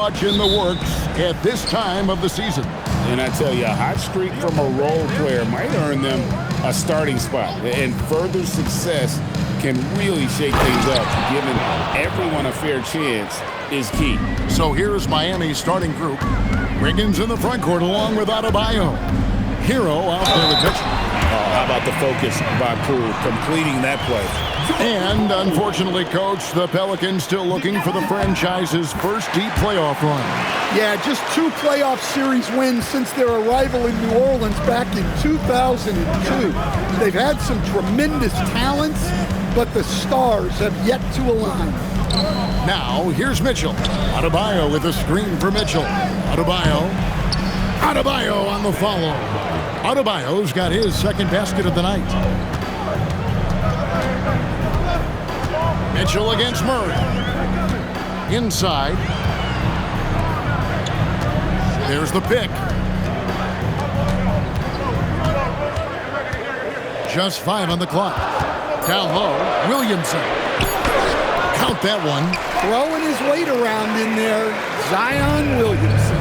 Much in the works at this time of the season. And I tell you, a hot streak from a role player might earn them a starting spot. And further success can really shake things up. Giving everyone a fair chance is key. So here's Miami's starting group. Wiggins in the front court along with Adebayo. Hero out there with pitch. How about the focus by Poole completing that play? And unfortunately, Coach, the Pelicans still looking for the franchise's first deep playoff run. Yeah, just 2 playoff series wins since their arrival in New Orleans back in 2002. They've had some tremendous talents, but the stars have yet to align. Now, here's Mitchell. Adebayo with a screen for Mitchell. Adebayo on the follow. Adebayo's got his second basket of the night. Mitchell against Murray. Inside. There's the pick. Just 5 on the clock. Down low, Williamson. Count that one. Throwing his weight around in there, Zion Williamson.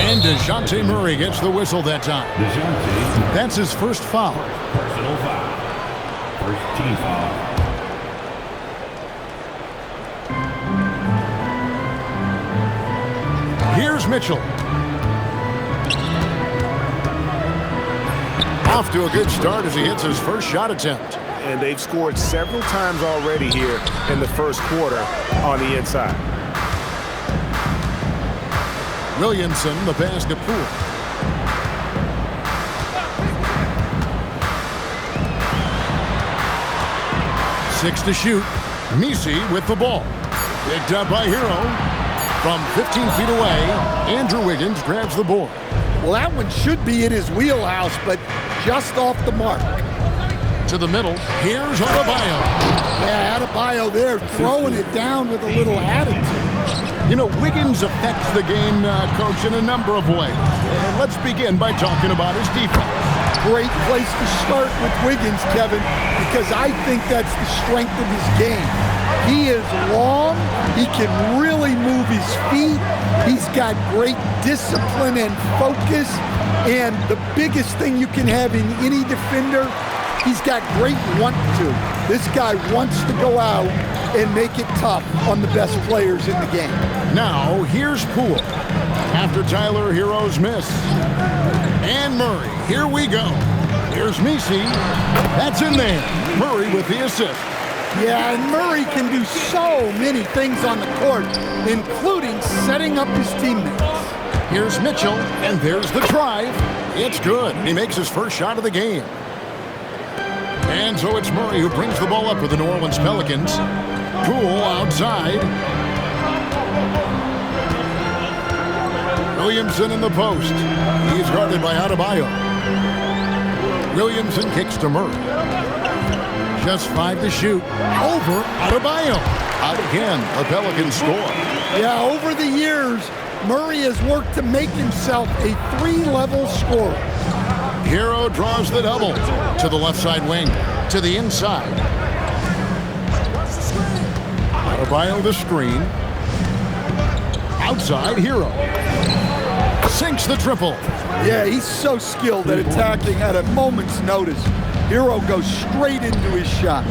And DeJounte Murray gets the whistle that time. That's his first foul. Personal foul. First team foul. Here's Mitchell. Off to a good start as he hits his first shot attempt. And they've scored several times already here in the first quarter on the inside. Williamson, the pass to Poole. Six to shoot. Messi with the ball. Picked up by Hero. From 15 feet away, Andrew Wiggins grabs the board. Well, that one should be in his wheelhouse, but just off the mark. To the middle, here's Adebayo. Yeah, Adebayo there, throwing it down with a little attitude. You know, Wiggins affects the game, Coach, in a number of ways. Let's begin by talking about his defense. Great place to start with Wiggins, Kevin, because I think that's the strength of his game. He is long, he can really move his feet, he's got great discipline and focus, and the biggest thing you can have in any defender, he's got great want to. This guy wants to go out and make it tough on the best players in the game. Now, here's Poole. After Tyler Hero's miss. And Murray, here we go. Here's Messi. That's in there. Murray with the assist. Yeah, and Murray can do so many things on the court, including setting up his teammates. Here's Mitchell, and there's the drive. It's good. He makes his first shot of the game. And so it's Murray who brings the ball up for the New Orleans Pelicans. Poole outside. Williamson in the post. He's guarded by Adebayo. Williamson kicks to Murray. Just 5 to shoot. Over Adebayo. Out again, the Pelicans score. Yeah, over the years, Murray has worked to make himself a 3-level scorer. Hero draws the double to the left side wing, to the inside. Adebayo the screen. Outside, Hero. Sinks the triple. Yeah, he's so skilled at attacking at a moment's notice. Hero goes straight into his shot.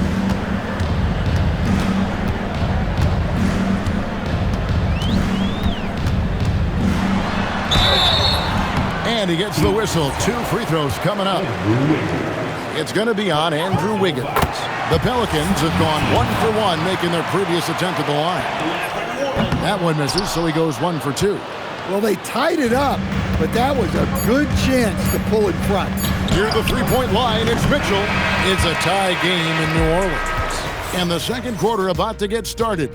And he gets the whistle. 2 free throws coming up. It's going to be on Andrew Wiggins. The Pelicans have gone 1 for 1, making their previous attempt at the line. That one misses, so he goes 1 for 2. Well, they tied it up, but that was a good chance to pull in front. Near the three-point line, it's Mitchell. It's a tie game in New Orleans. And the second quarter about to get started.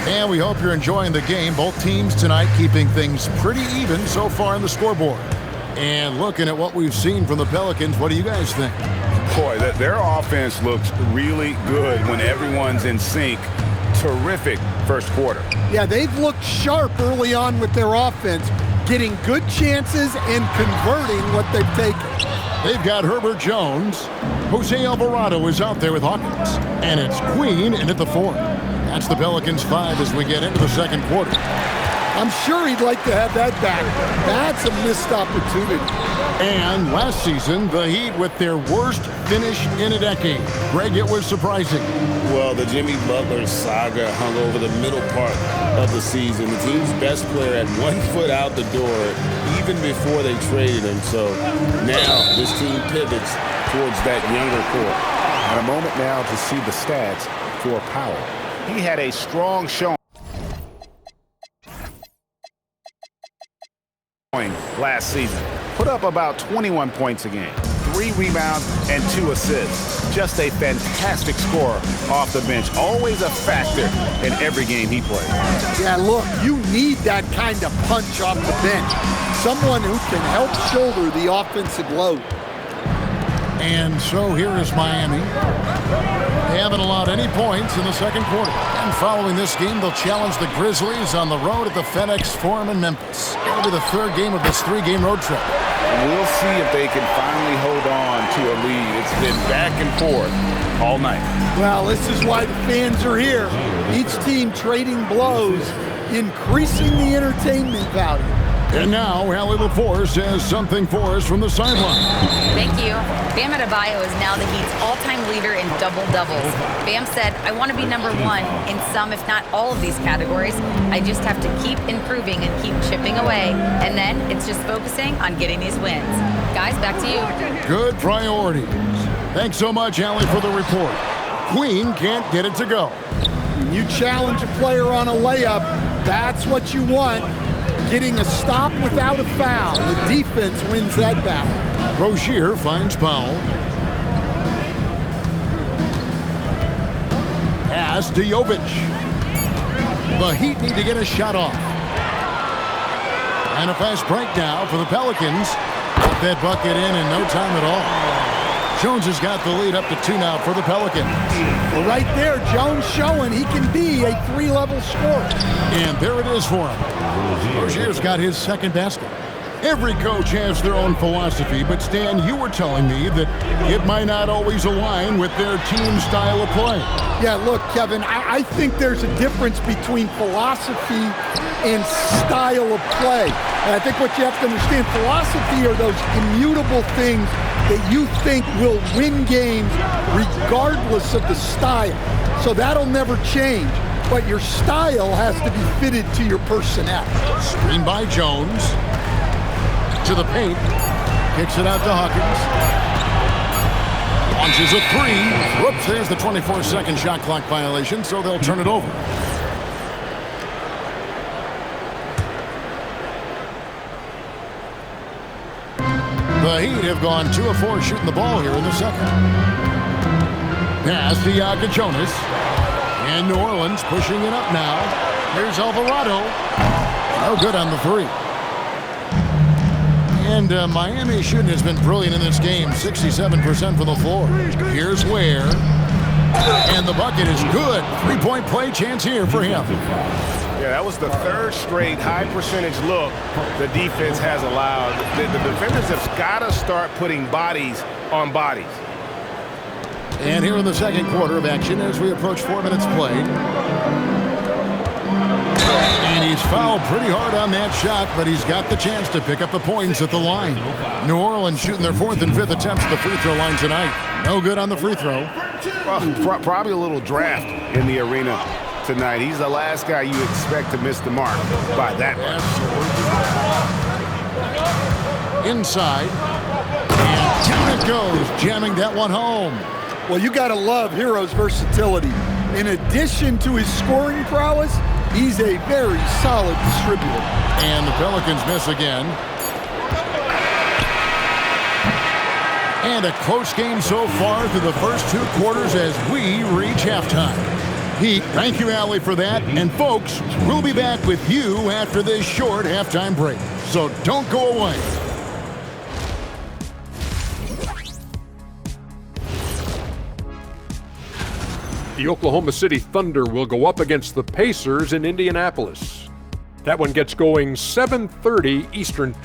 And we hope you're enjoying the game. Both teams tonight keeping things pretty even so far on the scoreboard. And looking at what we've seen from the Pelicans, what do you guys think? Boy, their offense looks really good when everyone's in sync. Terrific first quarter. Yeah, they've looked sharp early on with their offense, getting good chances and converting what they've taken. They've got Herbert Jones. Jose Alvarado is out there with Hawkins. And it's Queen in at the 4. That's the Pelicans 5 as we get into the second quarter. I'm sure he'd like to have that back. That's a missed opportunity. And last season, the Heat with their worst finish in a decade. Greg, it was surprising. Well, the Jimmy Butler saga hung over the middle part of the season. The team's best player had 1 foot out the door even before they traded him. So now this team pivots towards that younger core. And a moment now to see the stats for Powell. He had a strong showing last season. Put up about 21 points a game, 3 rebounds and 2 assists. Just a fantastic scorer off the bench. Always a factor in every game he plays. Yeah, look, you need that kind of punch off the bench. Someone who can help shoulder the offensive load. And so here is Miami. They haven't allowed any points in the second quarter. And following this game, they'll challenge the Grizzlies on the road at the FedEx Forum in Memphis. It'll be the 3rd game of this 3-game road trip. We'll see if they can finally hold on to a lead. It's been back and forth all night. Well, this is why the fans are here. Each team trading blows, increasing the entertainment value. And now, Allie LaForce has something for us from the sideline. Thank you. Bam Adebayo is now the Heat's all-time leader in double-doubles. Bam said, I want to be number 1 in some, if not all of these categories. I just have to keep improving and keep chipping away. And then it's just focusing on getting these wins. Guys, back to you. Good priorities. Thanks so much, Allie, for the report. Queen can't get it to go. When you challenge a player on a layup, that's what you want. Getting a stop without a foul. The defense wins that battle. Rozier finds Powell. Pass to Jovic. The Heat need to get a shot off. And a fast break now for the Pelicans. Got that bucket in no time at all. Jones has got the lead up to 2 now for the Pelicans. Well, right there, Jones showing he can be a 3-level scorer. And there it is for him. Rozier's got his second basket. Every coach has their own philosophy, but Stan, you were telling me that it might not always align with their team style of play. Yeah, look, Kevin, I think there's a difference between philosophy and style of play. And I think what you have to understand, philosophy are those immutable things that you think will win games regardless of the style. So that'll never change. But your style has to be fitted to your personnel. Screen by Jones. To the paint. Kicks it out to Hawkins. Launches a 3. Whoops, there's the 24-second shot clock violation, so they'll turn it over. The Heat have gone 2 of 4 shooting the ball here in the second. Pass to Yaka Jonas. And New Orleans pushing it up now. Here's Alvarado. No good on the 3. And Miami shooting has been brilliant in this game. 67% from the floor. Here's Ware. And the bucket is good. 3-point play chance here for him. Yeah, that was the 3rd straight high percentage look the defense has allowed. The defenders have got to start putting bodies on bodies. And here in the second quarter of action as we approach 4 minutes played. And he's fouled pretty hard on that shot, but he's got the chance to pick up the points at the line. New Orleans shooting their 4th and 5th attempts at the free throw line tonight. No good on the free throw. Well, probably a little draft in the arena tonight. He's the last guy you expect to miss the mark by that much. Inside. And down it goes, jamming that one home. Well, you got to love Herro's versatility. In addition to his scoring prowess, he's a very solid distributor. And the Pelicans miss again. And a close game so far through the first 2 quarters as we reach halftime. Heat, thank you, Allie, for that. And folks, we'll be back with you after this short halftime break. So don't go away. The Oklahoma City Thunder will go up against the Pacers in Indianapolis. That one gets going 7:30 Eastern.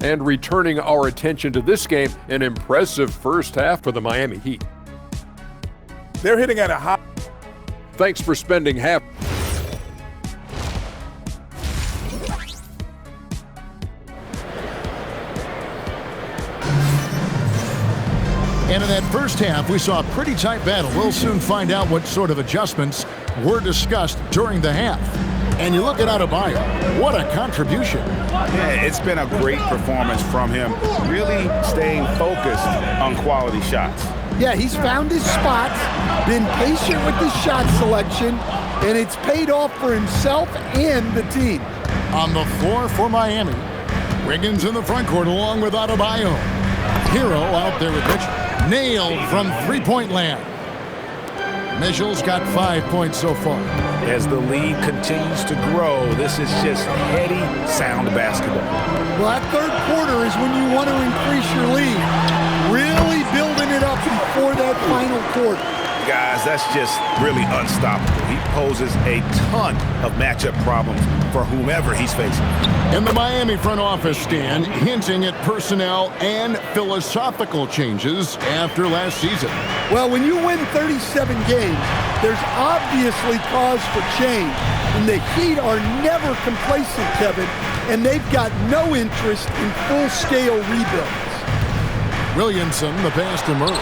And returning our attention to this game, an impressive first half for the Miami Heat. They're hitting at a high. Thanks for spending half. And in that first half, we saw a pretty tight battle. We'll soon find out what sort of adjustments were discussed during the half. And you look at Adebayo, what a contribution. Yeah, it's been a great performance from him, really staying focused on quality shots. Yeah, he's found his spots, been patient with his shot selection, and it's paid off for himself and the team. On the floor for Miami, Wiggins in the front court along with Adebayo. Hero out there with Mitchell. Nailed from three-point land. Mitchell's got 5 points so far. As the lead continues to grow, this is just heady, sound basketball. Well, that third quarter is when you want to increase your lead. Really building it up before that final quarter. Guys, that's just really unstoppable. He poses a ton of matchup problems for whomever he's facing. In the Miami front office, Stan, hinting at personnel and philosophical changes after last season. Well, when you win 37 games, there's obviously cause for change. And the Heat are never complacent, Kevin, and they've got no interest in full-scale rebuilds. Williamson, the pass to Murray.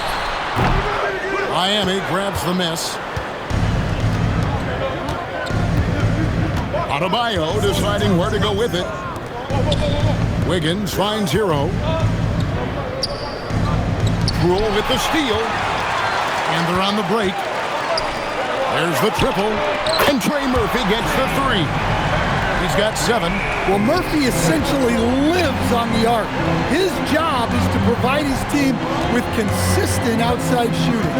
Miami grabs the miss. Adebayo deciding where to go with it. Wiggins finds Hero. Rule with the steal. And they're on the break. There's the triple. And Trey Murphy gets the three. He's got 7. Well, Murphy essentially lives on the arc. His job is to provide his team with consistent outside shooting.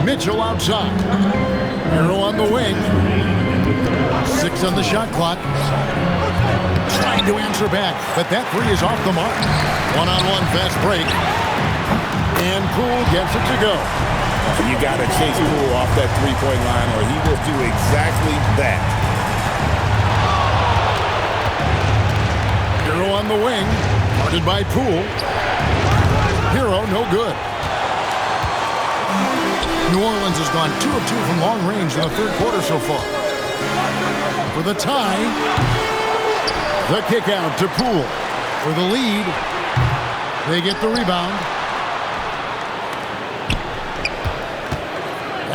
Mitchell outside. Hero on the wing. 6 on the shot clock. Trying to answer back, but that three is off the mark. One-on-one fast break. And Poole gets it to go. You got to chase Poole off that three-point line or he will do exactly that. Hero on the wing. Guarded by Poole. Hero no good. New Orleans has gone 2 of 2 from long range in the third quarter so far. For the tie, the kick out to Poole. For the lead, they get the rebound.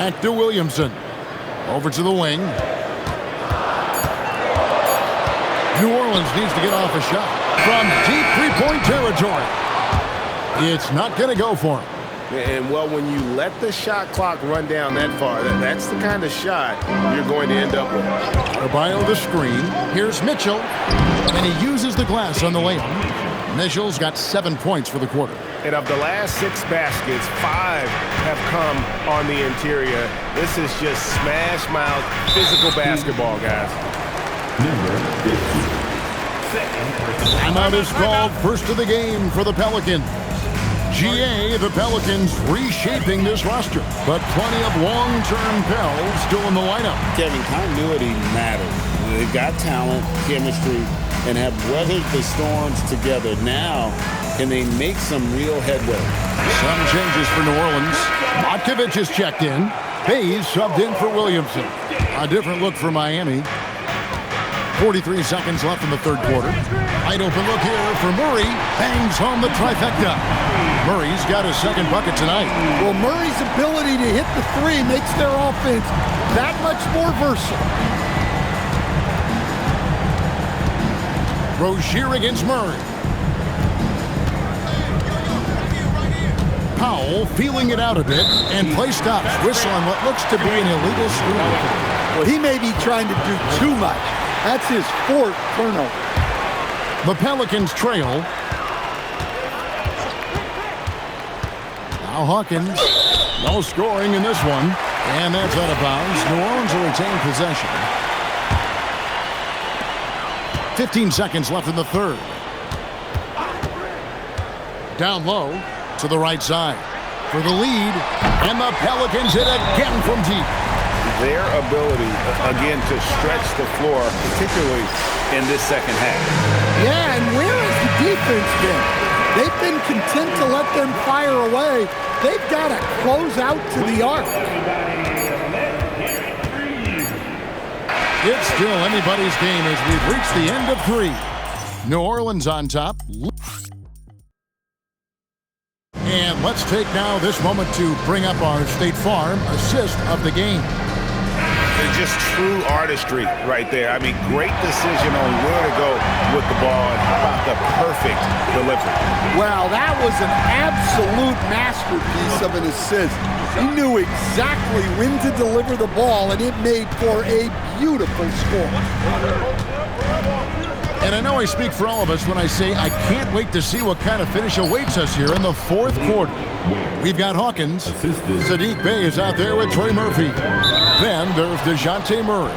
Back to Williamson. Over to the wing. New Orleans needs to get off a shot from deep three-point territory. It's not going to go for him. And, well, when you let the shot clock run down that far, that's the kind of shot you're going to end up with. Adebayo the screen. Here's Mitchell. And he uses the glass on the layup. Mitchell's got 7 points for the quarter. And of the last 6 baskets, 5 have come on the interior. This is just smash mouth, physical basketball, guys. Timeout is called, first of the game for the Pelicans. GA, the Pelicans reshaping this roster, but plenty of long-term Pels still in the lineup. Kevin, continuity matters. They've got talent, chemistry, and have weathered the storms together. Now, can they make some real headway? Some changes for New Orleans. Matkovic is checked in. Hayes subbed in for Williamson. A different look for Miami. 43 seconds left in the third quarter. Wide open look here for Murray. Bangs home the trifecta. Murray's got his second bucket tonight. Well, Murray's ability to hit the three makes their offense that much more versatile. Rozier against Murray. Powell feeling it out a bit, and play stops. Whistle on what looks to be an illegal screen. Well, he may be trying to do too much. That's his 4th turnover. The Pelicans trail. Now Hawkins. No scoring in this one. And that's out of bounds. New Orleans will retain possession. 15 seconds left in the third. Down low to the right side for the lead. And the Pelicans hit again from deep. Their ability, again, to stretch the floor, particularly in this second half. Yeah, and where has the defense been? They've been content to let them fire away. They've got to close out to the arc. It's still anybody's game as we've reached the end of 3. New Orleans on top. And let's take now this moment to bring up our State Farm assist of the game. They're just true artistry right there. I mean, great decision on where to go with the ball, and how about the perfect delivery? Well, that was an absolute masterpiece of an assist. He knew exactly when to deliver the ball, and it made for a beautiful score. And I know I speak for all of us when I say I can't wait to see what kind of finish awaits us here in the 4th quarter. We've got Hawkins. Sadiq Bey is out there with Trey Murphy. Then there's DeJounte Murray.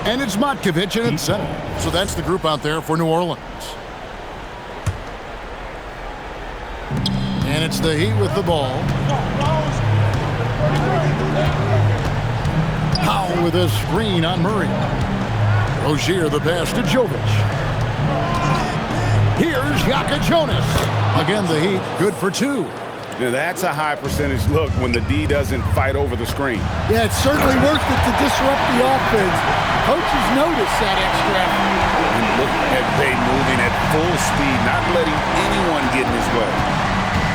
And it's Matkovic in center. So that's the group out there for New Orleans. And it's the Heat with the ball. Powell with a screen on Murray. Rozier the pass to Jovic. Here's Yaka Jonas. Again, the Heat good for 2. Now that's a high percentage look when the D doesn't fight over the screen. Yeah, it's certainly worth it to disrupt the offense. Coaches notice that extra effort. And look at Bey moving at full speed, not letting anyone get in his way.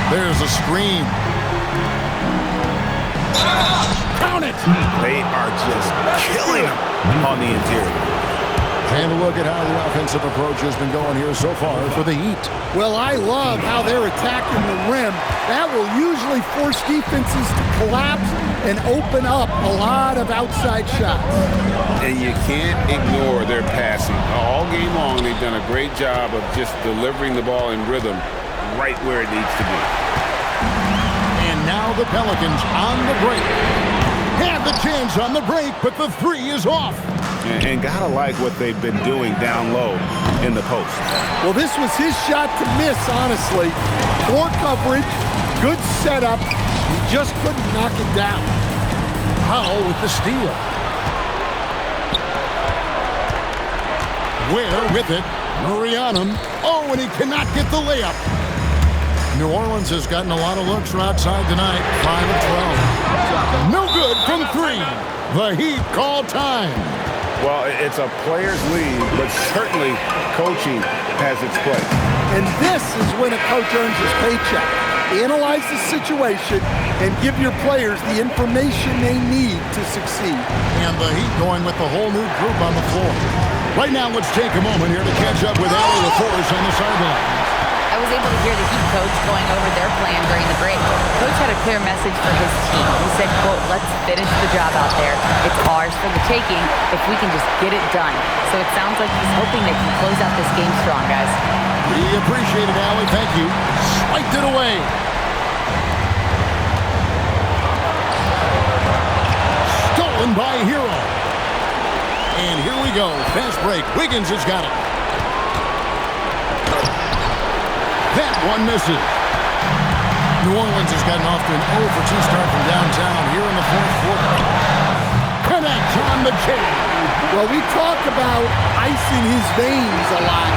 There's a screen. Count it! They are just killing him on the interior. And a look at how the offensive approach has been going here so far for the Heat. Well, I love how they're attacking the rim. That will usually force defenses to collapse and open up a lot of outside shots. And you can't ignore their passing. All game long, they've done a great job of just delivering the ball in rhythm right where it needs to be. And now the Pelicans on the break. Have the chance on the break, but the 3 is off. And gotta like what they've been doing down low in the post. Well, this was his shot to miss, honestly. Poor coverage, good setup. He just couldn't knock it down. Powell with the steal. Ware with it. Murray on him. Oh, and he cannot get the layup. New Orleans has gotten a lot of looks from outside tonight. 5 of 12. No good from 3. The Heat call time. Well, it's a player's league, but certainly coaching has its place. And this is when a coach earns his paycheck. Analyze the situation and give your players the information they need to succeed. And the Heat going with the whole new group on the floor. Right now, let's take a moment here to catch up with Allie LaForce on the sideline. I was able to hear the Heat coach going over their plan during the break. Coach had a clear message for his team. He said, quote, let's finish the job out there. It's ours for the taking if we can just get it done. So it sounds like he's hoping they can close out this game strong, guys. We appreciate it, Allie. Thank you. Swiped it away. Stolen by Hero. And here we go. Fast break. Wiggins has got it. That one misses. New Orleans has gotten off to an 0 for 2 start from downtown here in the 4th quarter. Connect on the chain. Well, we talk about icing his veins a lot,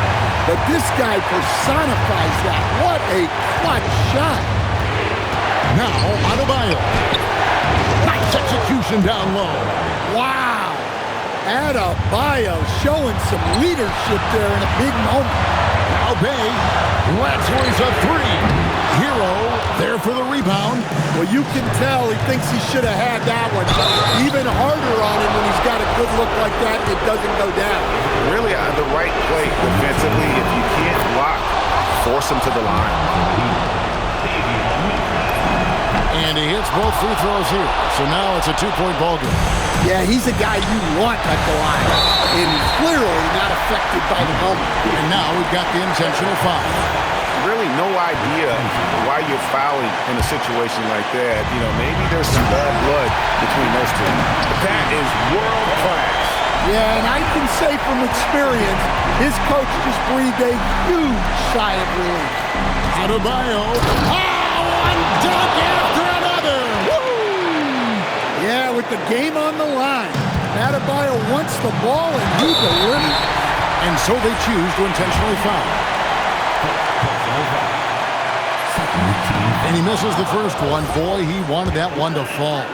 but this guy personifies that. What a clutch shot. Now, Adebayo. Nice execution down low. Wow. Adebayo showing some leadership there in a big moment. Now Bey. That's where he's a 3. Hero there for the rebound. Well, you can tell he thinks he should have had that one. Even harder on him when he's got a good look like that and it doesn't go down. Really the right play defensively. If you can't block, force him to the line. And he hits both free throws here. So now it's a 2-point ball game. Yeah, he's a guy you want at the line. And he's clearly not affected by the moment. And now we've got the intentional foul. Really no idea why you're fouling in a situation like that. You know, maybe there's some bad blood between those two. But that is world class. Yeah, and I can say from experience, his coach just breathed a huge sigh of relief. Adebayo. One dunk after another. Woo! Yeah, with the game on the line. Adebayo wants the ball and he delivers. And so they choose to intentionally foul. And he misses the first one. Boy, he wanted that one to fall.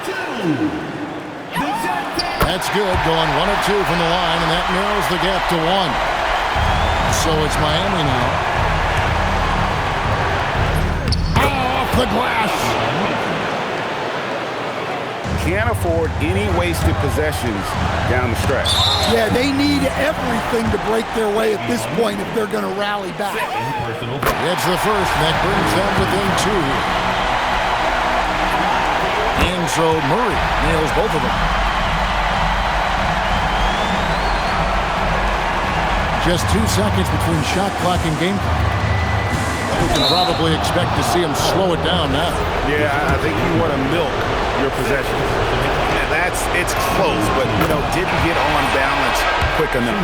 That's good, going 1 of 2 from the line, and that narrows the gap to 1. So it's Miami now. Off the glass. Can't afford any wasted possessions down the stretch. Yeah, they need everything to break their way at this point if they're going to rally back. It's the first, and that brings them within 2 here. And so Murray nails both of them. Just 2 seconds between shot clock and game clock. We can probably expect to see him slow it down now. Yeah, I think you want to milk your possession. It's close, but, didn't get on balance quick enough.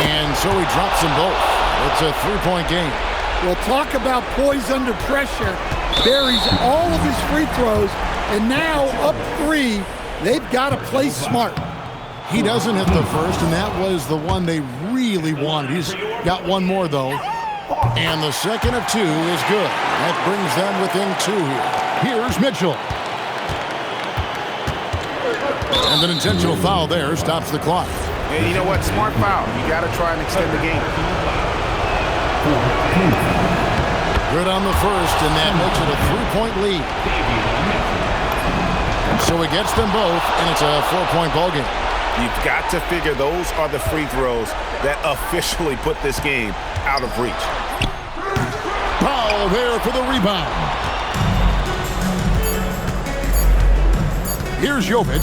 And so he drops them both. It's a 3-point game. Well, talk about poise under pressure. Buries all of his free throws, and now up 3, they've got to play smart. He doesn't hit the first, and that was the one they really wanted. He's got one more, though. And the second of 2 is good. That brings them within 2 here. Here's Mitchell. And an intentional foul there stops the clock. And you know what? Smart foul. You got to try and extend the game. Good on the first, and that makes it a 3-point lead. So he gets them both, and it's a 4-point ballgame. You've got to figure those are the free throws that officially put this game out of reach. Powell there for the rebound. Here's Jovic.